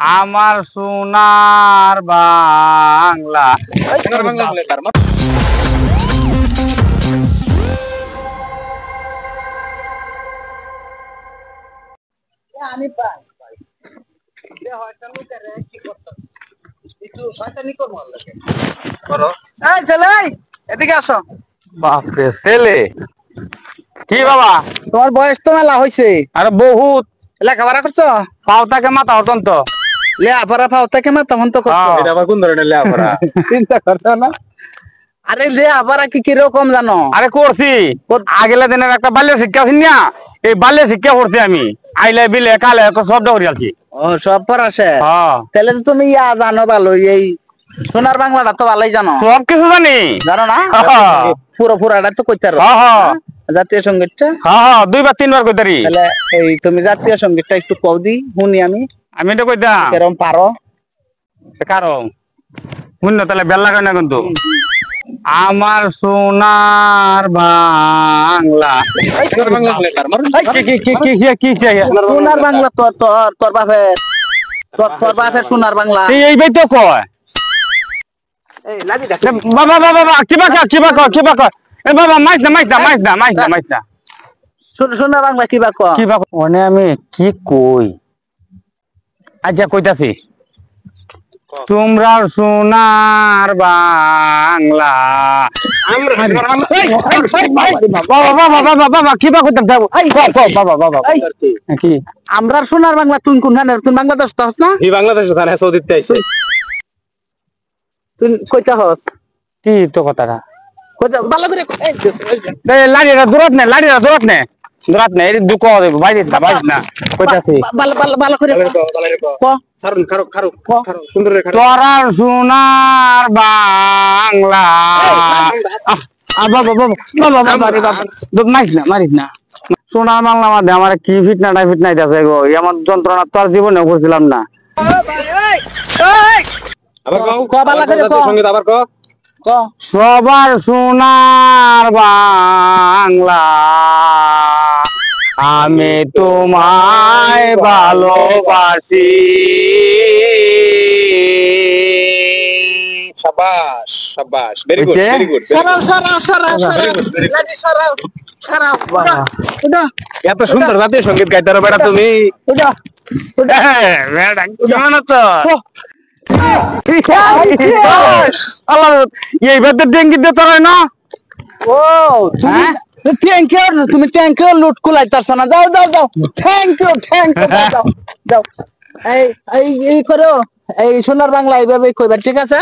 আমার সোনার বাংলা। এদিকে আসো। বাপরে ছেলে, কি বাবা তোমার বয়স তো মেলা হয়েছে, আরে বহুত লেখাপড়া করছো? পাওতাকে মাথা হতন তো। লেখাপড়া পাও তাকে মা তখন তো করছো। হ্যাঁ। এটা আবার কোন ধরনের লেখাপড়া? চিন্তা করছো না? আরে লেখাপড়া কি কিরকম জানো? আরে করছি, আগেলা দিনের একটা বাল্য শিক্ষা আছে না, এই বাল্য শিক্ষা করছি আমি। আইলে বিলে কালে তো শব্দ করে আছি। ও সব পড়া শেষ। হ্যাঁ, তাহলে তো তুমি জানো ভালো, এই সোনার বাংলাটা তো ভালোই জানো। সব কিছু জানি। জানো না? হ্যাঁ। পুরোটা তো কইতে পারো। হ্যাঁ হ্যাঁ জাতীয় সঙ্গীতটা হ্যাঁ, 2 বার 3 বার কইতারি। তাহলে এই তুমি জাতীয় সঙ্গীতটা একটু কও দি শুনি আমি তো কইতাম কেরম পারো। কারো শুন তাহলে বেল লাগায় না কিন্তু। আমার সোনার বাংলা। সোনার বাংলা তোর তোর তোর বাপের সোনার বাংলা। এই বই তো কয় এই লাগি দেখ বাবা বাবা বাবা কিবা কয় এ বাবা মাইছ না। সোনার বাংলা কি বাক কিবা মানে আমি কি কই, আচ্ছা কইতাছি। তোমরা সোনার বাংলা। বাবা কিবা কইতাম যাবো। বাবা কি আমরা সোনার বাংলা তুই কোনখানে? তুই বাংলাদেশ তো হস না? এই বাংলাদেশ ওখানে সৌদিতে আইছে। তুই কইতা হস কি তো কথাটা? কইতা ভালো করে লাড়িরা দূরত নে এই দুঃখ বাইরে না কইতাছি। ভালো করে ক সারুন খারো সুন্দর রে খারো। তোরা সোনার বাংলা। মারিস না সোনার বাংলা মাঝে আমার কি ফিটনাই আছে গো, এমন যন্ত্রণা তো আর জীবনে করছিলাম না। আবার কও ক বালা করে ক। সঙ্গীত আবার কও। ক সবার সোনার বাংলা, আমি তোমায় ভালোবাসি। শাবাশ ভেরি গুড সরাও লাগি সরাও উঠো এত সুন্দর জাতীয় সঙ্গীত গাইতারো বেটা তুমি। উঠো কেমন আছো? আল্লাহ এইবার তো ডেঙ্গি দিয়ে তোর না। ও তুমি থ্যাংক ইউ লুট কুলাইতাছ না। দাও থ্যাংক ইউ দাও এই করো। এই সোনার বাংলা এইভাবে কইবা, ঠিক আছে?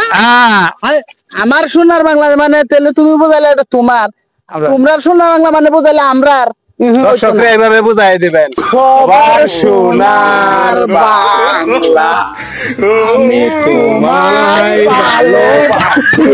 আমার সোনার বাংলা মানে তাহলে তুমি বুঝাইলে এটা তোমার, তোমরা সোনার বাংলা মানে বুঝাইলে আমরার। দর্শকরা এইভাবে বুঝাই দিবেন সবার সোনার বাংলা, আমি তোমায় ভালোবাসি।